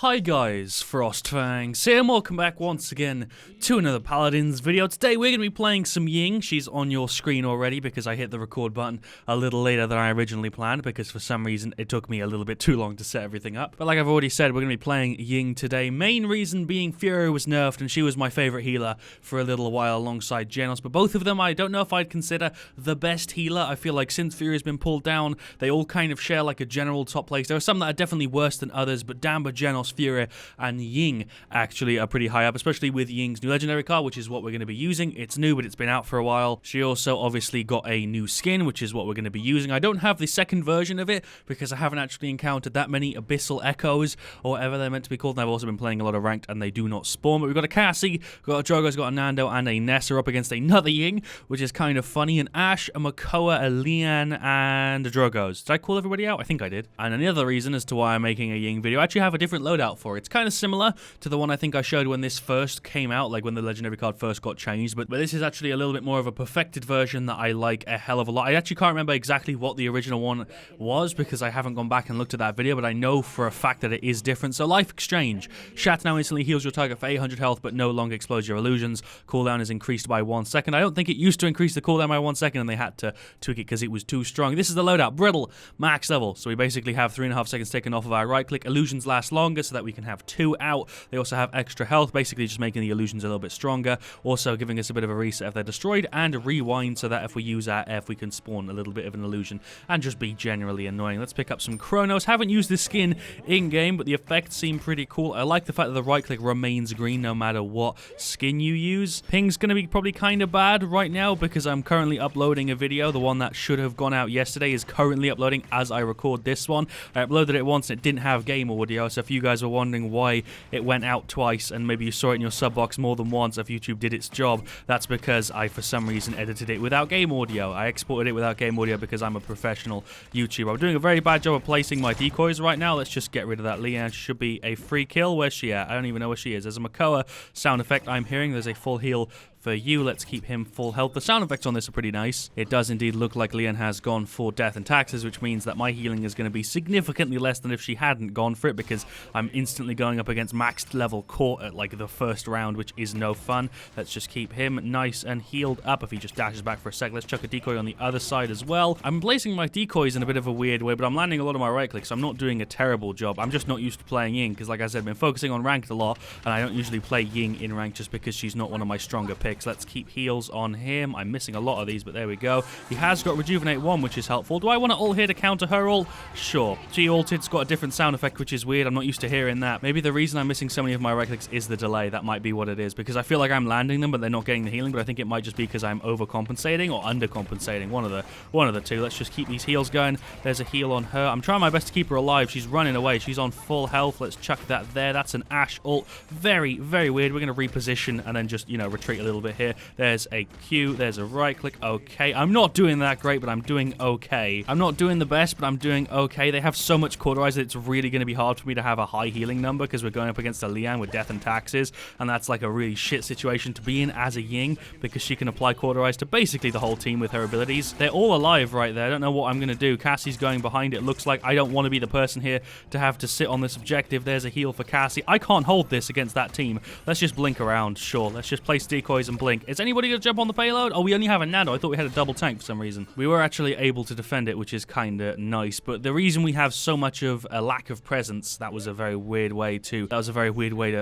Hi guys, FrostFangs here and welcome back once again to another Paladins video. Today we're going to be playing some Ying. She's on your screen already because I hit the record button a little later than I originally planned because for some reason it took me a little bit too long to set everything up. But like I've already said, we're going to be playing Ying today. Main reason being Fury was nerfed and she was my favorite healer for a little while alongside Genos. But both of them I don't know if I'd consider the best healer. I feel like since Fury has been pulled down, they all kind of share like a general top place. There are some that are definitely worse than others, but Damba, Genos, Fury and Ying actually are pretty high up, especially with Ying's new legendary card, which is what we're going to be using. It's new, but it's been out for a while. She also obviously got a new skin, which is what we're going to be using. I don't have the second version of it because I haven't actually encountered that many Abyssal Echoes or whatever they're meant to be called, and I've also been playing a lot of ranked and they do not spawn. But we've got a Cassie, we've got a Drogo's got a Nando and a Nessa up against another Ying, which is kind of funny, an Ashe, a Makoa, a Lian, and a Drogo's. Did I call everybody out? I think I did. And another reason as to why I'm making a Ying video, I actually have a different loadout for it. It's kind of similar to the one I think I showed when this first came out, like when the legendary card first got changed, but this is actually a little bit more of a perfected version that I like a hell of a lot. I actually can't remember exactly what the original one was because I haven't gone back and looked at that video, but I know for a fact that it is different. So Life Exchange. Shatter now instantly heals your target for 800 health, but no longer explodes your illusions. Cooldown is increased by 1 second. I don't think it used to increase the cooldown by 1 second, and they had to tweak it because it was too strong. This is the loadout. Brittle, max level. So we basically have 3.5 seconds taken off of our right click. Illusions last longer so that we can have 2 out. They also have extra health, basically just making the illusions a little bit stronger, also giving us a bit of a reset if they're destroyed, and rewind so that if we use our F we can spawn a little bit of an illusion and just be generally annoying. Let's pick up some Chronos. Haven't used this skin in-game, but the effects seem pretty cool. I like the fact that the right click remains green no matter what skin you use. Ping's going to be probably kind of bad right now because I'm currently uploading a video. The one that should have gone out yesterday is currently uploading as I record this one. I uploaded it once and it didn't have game audio, so if you guys were wondering why it went out twice and maybe you saw it in your sub box more than once if YouTube did its job, that's because I for some reason edited it without game audio. I exported it without game audio because I'm a professional YouTuber. I'm doing a very bad job of placing my decoys right now. Let's just get rid of that. Leanne should be a free kill. Where's she at? I don't even know where she is. There's a Makoa sound effect I'm hearing. There's a full heal for you. Let's keep him full health. The sound effects on this are pretty nice. It does indeed look like Leon has gone for death and taxes, which means that my healing is going to be significantly less than if she hadn't gone for it because I'm instantly going up against maxed level court at like the first round, which is no fun. Let's just keep him nice and healed up if he just dashes back for a sec. Let's chuck a decoy on the other side as well. I'm placing my decoys in a bit of a weird way, but I'm landing a lot of my right clicks, so I'm not doing a terrible job. I'm just not used to playing Ying because, like I said, I've been focusing on ranked a lot, and I don't usually play Ying in ranked just because she's not one of my stronger picks. Let's keep heals on him. I'm missing a lot of these, but there we go. He has got Rejuvenate 1, which is helpful. Do I want to ult here to counter her ult? Sure. She ulted. It's got a different sound effect, which is weird. I'm not used to hearing that. Maybe the reason I'm missing so many of my right clicks is the delay. That might be what it is, because I feel like I'm landing them, but they're not getting the healing, but I think it might just be because I'm overcompensating or undercompensating. One of the two. Let's just keep these heals going. There's a heal on her. I'm trying my best to keep her alive. She's running away. She's on full health. Let's chuck that there. That's an Ashe ult. Very, very weird. We're going to reposition and then just, you know, retreat a little bit here. There's a Q, there's a right click. Okay, I'm not doing that great, but I'm doing okay. I'm not doing the best, but I'm doing okay. They have so much cauterize that it's really going to be hard for me to have a high healing number because we're going up against a Lian with death and taxes, and that's like a really shit situation to be in as a Ying because she can apply cauterize to basically the whole team with her abilities. They're all alive right there. I don't know what I'm going to do. Cassie's going behind. It looks like I don't want to be the person here to have to sit on this objective. There's a heal for Cassie. I can't hold this against that team. Let's just blink around. Sure, let's just place decoys and blink. Is anybody going to jump on the payload? Oh, we only have a Nano. I thought we had a double tank for some reason. We were actually able to defend it, which is kind of nice, but the reason we have so much of a lack of presence, that was a very weird way to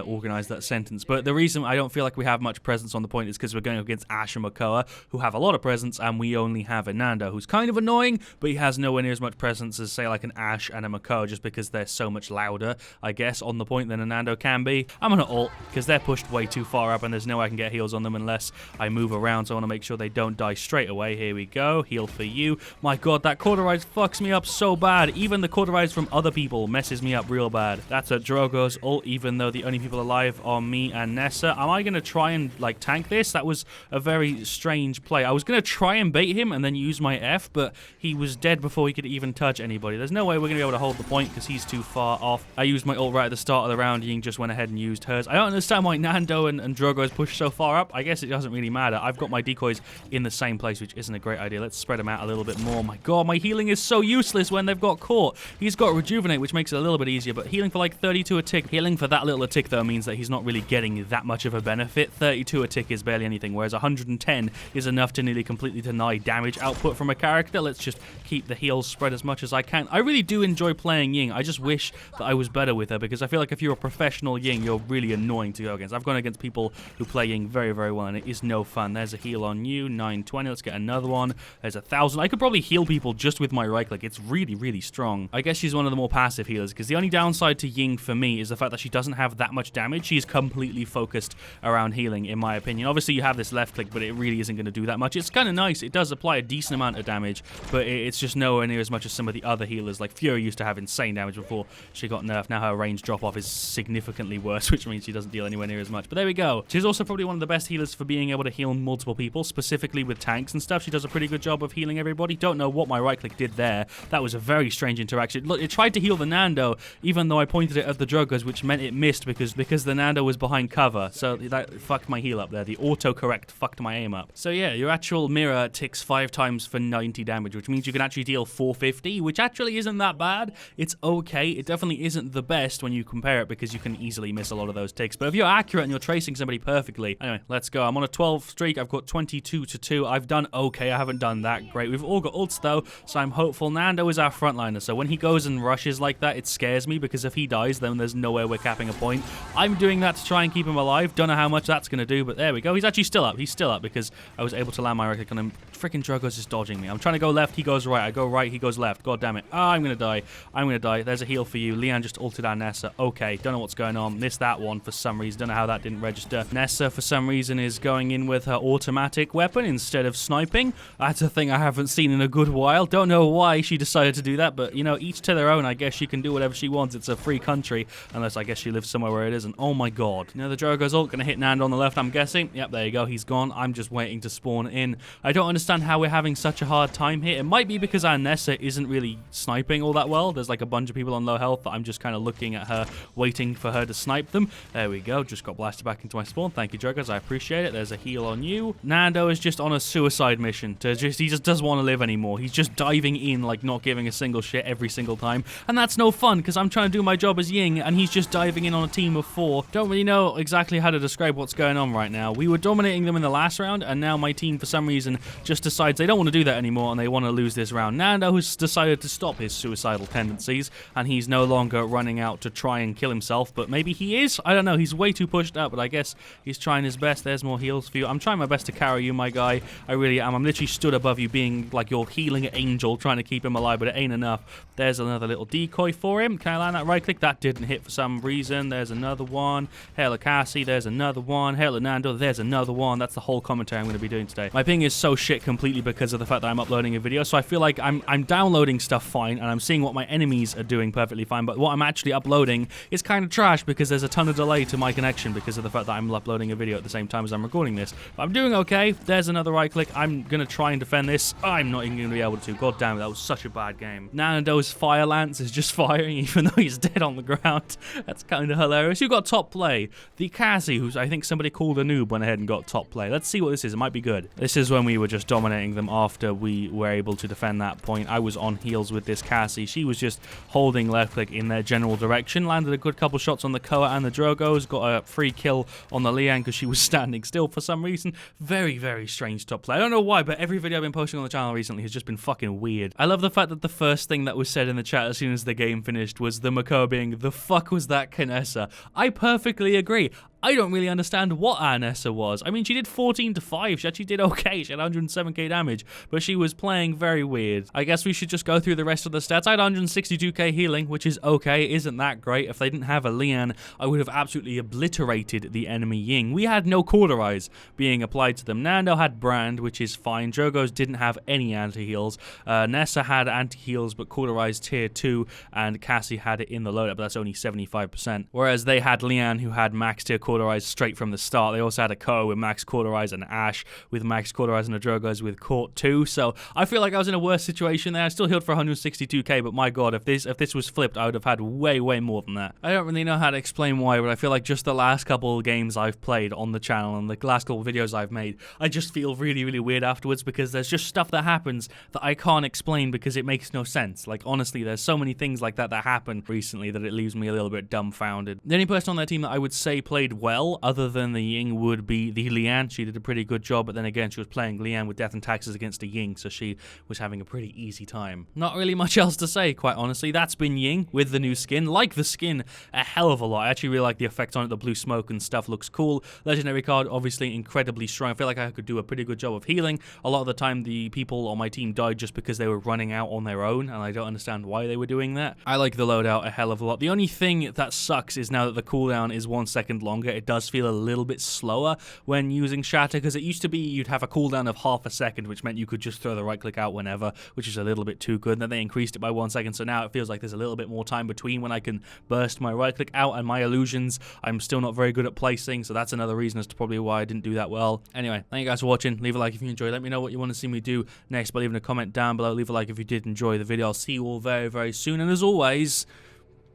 organize that sentence, but the reason I don't feel like we have much presence on the point is because we're going up against Ashe and Makoa, who have a lot of presence, and we only have a Nando, who's kind of annoying, but he has nowhere near as much presence as, say, like an Ashe and a Makoa, just because they're so much louder, I guess, on the point than a Nando can be. I'm gonna ult, because they're pushed way too far up, and there's no way I can get heals on them unless I move around, so I want to make sure they don't die straight away. Here we go. Heal for you. My god, that cauterize fucks me up so bad. Even the cauterize from other people messes me up real bad. That's a Drogo's ult, even though the only people alive are me and Nessa. Am I going to try and, like, tank this? That was a very strange play. I was going to try and bait him and then use my F, but he was dead before he could even touch anybody. There's no way we're going to be able to hold the point because he's too far off. I used my ult right at the start of the round. Ying just went ahead and used hers. I don't understand why Nando and Drogo's pushed so far up. I guess guess it doesn't really matter. I've got my decoys in the same place, which isn't a great idea. Let's spread them out a little bit more. My god, my healing is so useless when they've got caught. He's got rejuvenate, which makes it a little bit easier, but healing for like 32 a tick. Healing for that little a tick, though, means that he's not really getting that much of a benefit. 32 a tick is barely anything, whereas 110 is enough to nearly completely deny damage output from a character. Let's just keep the heals spread as much as I can. I really do enjoy playing Ying. I just wish that I was better with her, because I feel like if you're a professional Ying, you're really annoying to go against. I've gone against people who play Ying very, very well, and it is no fun. There's a heal on you, 920. Let's get another one. There's 1,000. I could probably heal people just with my right click. It's really, really strong. I guess she's one of the more passive healers, because the only downside to Ying for me is the fact that she doesn't have that much damage. She's completely focused around healing, in my opinion. Obviously, you have this left click, but it really isn't going to do that much. It's kind of nice. It does apply a decent amount of damage, but it's just nowhere near as much as some of the other healers. Like Fury used to have insane damage before she got nerfed. Now her range drop-off is significantly worse, which means she doesn't deal anywhere near as much. But there we go. She's also probably one of the best healers for being able to heal multiple people, specifically with tanks and stuff. She does a pretty good job of healing everybody. Don't know what my right click did there. That was a very strange interaction. Look, it tried to heal the Nando, even though I pointed it at the Druggers, which meant it missed because the Nando was behind cover. So that fucked my heal up there. The autocorrect fucked my aim up. So yeah, your actual mirror ticks 5 times for 90 damage, which means you can actually deal 450, which actually isn't that bad. It's okay. It definitely isn't the best when you compare it, because you can easily miss a lot of those ticks. But if you're accurate and you're tracing somebody perfectly, anyway, let's go. I'm on a 12 streak. I've got 22 to 2. I've done okay. I haven't done that great. We've all got ults though, so I'm hopeful. Nando is our frontliner, so when he goes and rushes like that, it scares me, because if he dies, then there's nowhere we're capping a point. I'm doing that to try and keep him alive. Don't know how much that's going to do, but there we go. He's actually still up. He's still up because I was able to land my right click on him. Freaking Drogo's just dodging me. I'm trying to go left. He goes right. I go right. He goes left. God damn it. Oh, I'm going to die. I'm going to die. There's a heal for you. Leon just ulted our Nessa. Okay. Don't know what's going on. Missed that one for some reason. Don't know how that didn't register. Nessa, for some reason, is going in with her automatic weapon instead of sniping. That's a thing I haven't seen in a good while. Don't know why she decided to do that, but, you know, each to their own. I guess she can do whatever she wants. It's a free country, unless I guess she lives somewhere where it isn't. Oh, my God. You know, the Drogo's ult going to hit Nando on the left, I'm guessing. Yep, there you go. He's gone. I'm just waiting to spawn in. I don't understand how we're having such a hard time here. It might be because our Nessa isn't really sniping all that well. There's like a bunch of people on low health that I'm just kind of looking at her, waiting for her to snipe them. There we go. Just got blasted back into my spawn. Thank you, Drogos. I appreciate it. There's a heal on you. Nando is just on a suicide mission. He just doesn't want to live anymore. He's just diving in, like not giving a single shit every single time. And that's no fun, because I'm trying to do my job as Ying, and he's just diving in on a team of 4. Don't really know exactly how to describe what's going on right now. We were dominating them in the last round, and now my team, for some reason, just decides they don't want to do that anymore, and they want to lose this round. Nando has decided to stop his suicidal tendencies, and he's no longer running out to try and kill himself, but maybe he is? I don't know. He's way too pushed up, but I guess he's trying his best. There's more heals for you. I'm trying my best to carry you, my guy. I really am. I'm literally stood above you, being like your healing angel, trying to keep him alive, but it ain't enough. There's another little decoy for him. Can I land that right click? That didn't hit for some reason. There's another one. Hail Cassie. There's another one. Hail Nando. There's another one. That's the whole commentary I'm going to be doing today. My ping is so shit completely because of the fact that I'm uploading a video, so I feel like I'm downloading stuff fine, and I'm seeing what my enemies are doing perfectly fine, but what I'm actually uploading is kind of trash because there's a ton of delay to my connection because of the fact that I'm uploading a video at the same time as I'm recording this. But I'm doing okay. There's another right click. I'm going to try and defend this. I'm not even going to be able to. God damn it, that was such a bad game. Nando's fire lance is just firing even though he's dead on the ground. That's kind of hilarious. You got top play. The Cassie, who's I think somebody called a noob, went ahead and got top play. Let's see what this is. It might be good. This is when we were just dominating them after we were able to defend that point. I was on heels with this Cassie. She was just holding left click in their general direction. Landed a good couple shots on the Koa and the Drogos. Got a free kill on the Lian because she was standing still for some reason. Very, very strange top play. I don't know why, but every video I've been posting on the channel recently has just been fucking weird. I love the fact that the first thing that was said in the chat as soon as the game finished was the Mako being, "The fuck was that Kinessa?" I perfectly agree. I don't really understand what our Nessa was. I mean, she did 14 to 5. She actually did okay. She had 107k damage, but she was playing very weird. I guess we should just go through the rest of the stats. I had 162k healing, which is okay. It isn't that great. If they didn't have a Lian, I would have absolutely obliterated the enemy Ying. We had no cauterize being applied to them. Nando had brand, which is fine. Drogos didn't have any anti-heals. Nessa had anti-heals, but cauterize tier 2, and Cassie had it in the loadout, but that's only 75%. Whereas they had Lian, who had max tier Cauterize straight from the start. They also had a Ko with max Cauterize and Ashe with max Cauterize and a Drogoz with Court 2. So I feel like I was in a worse situation there. I still healed for 162k, but my god, if this was flipped, I would have had way more than that. I don't really know how to explain why, but I feel like just the last couple of games I've played on the channel and the last couple of videos I've made, I just feel really weird afterwards because there's just stuff that happens that I can't explain because it makes no sense. Like, honestly, there's so many things like that happen recently that it leaves me a little bit dumbfounded. The only person on their team that I would say played well, other than the Ying, would be the Lian. She did a pretty good job, but then again, she was playing Lian with Death and Taxes against a Ying, so she was having a pretty easy time. Not really much else to say, quite honestly. That's been Ying with the new skin. Like the skin a hell of a lot. I actually really like the effect on it. The blue smoke and stuff looks cool. Legendary card, obviously incredibly strong. I feel like I could do a pretty good job of healing. A lot of the time, the people on my team died just because they were running out on their own, and I don't understand why they were doing that. I like the loadout a hell of a lot. The only thing that sucks is now that the cooldown is 1 second longer, it does feel a little bit slower when using Shatter, because it used to be you'd have a cooldown of half a second, which meant you could just throw the right click out whenever, which is a little bit too good. And then they increased it by 1 second, so now it feels like there's a little bit more time between when I can burst my right click out, and my illusions I'm still not very good at placing, so that's another reason as to probably why I didn't do that well. Anyway, thank you guys for watching. Leave a like if you enjoyed. Let me know what you want to see me do next by leaving a comment down below. Leave a like if you did enjoy the video. I'll see you all very soon, and as always,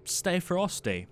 stay frosty.